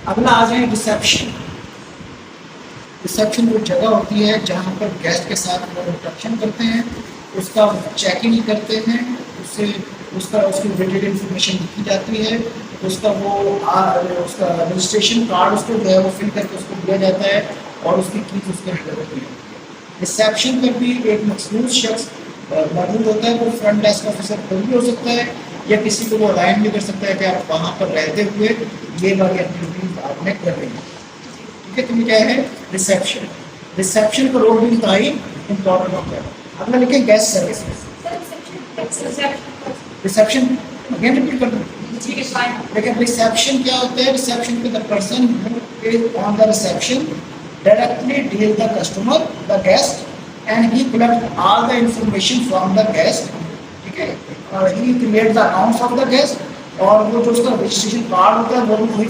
اگلا آ جائیں reception. Reception وہ جگہ ہوتی ہے جہاں پر گیسٹ کے ساتھ وہ انٹریکشن کرتے ہیں, اس کا چیکنگ کرتے ہیں, اس کی ریلیٹڈ انفارمیشن لکھی جاتی ہے, اس کا رجسٹریشن کارڈ اس کو جو ہے وہ فل کر کے اس کو دیا جاتا ہے اور اس کی کیز اس کے ہینڈ اوور کی جاتی ہے. ریسیپشن پر بھی ایک مخصوص شخص موجود ہوتا ہے, وہ فرنٹ ڈیسک آفیسر کوئی بھی ہو سکتا ہے یا کسی کو وہ الائن بھی کر سکتا ہے کہ آپ وہاں پر رہتے ہوئے یہ والی ایکٹیویٹیز آپ نے کر رہی ہیں. ٹھیک ہے, تو یہ کیا ہے ریسیپشن. ریسیپشن کا رول بھی انتہائی امپورٹنٹ ہوتا ہے. اگلا لکھیں guest services. Reception again repeat کر دوں, لیکن ریسیپشن کیا ہوتا ہے؟ ریسیپشن پہ the person who is on the reception directly deal the customer, the guest, and he collect all the information from the guest. ٹھیک ہے, he create the accounts of the guest, اور وہ جو اس کا رجسٹریشن کارڈ ہوتا ہے وہ بھی وہی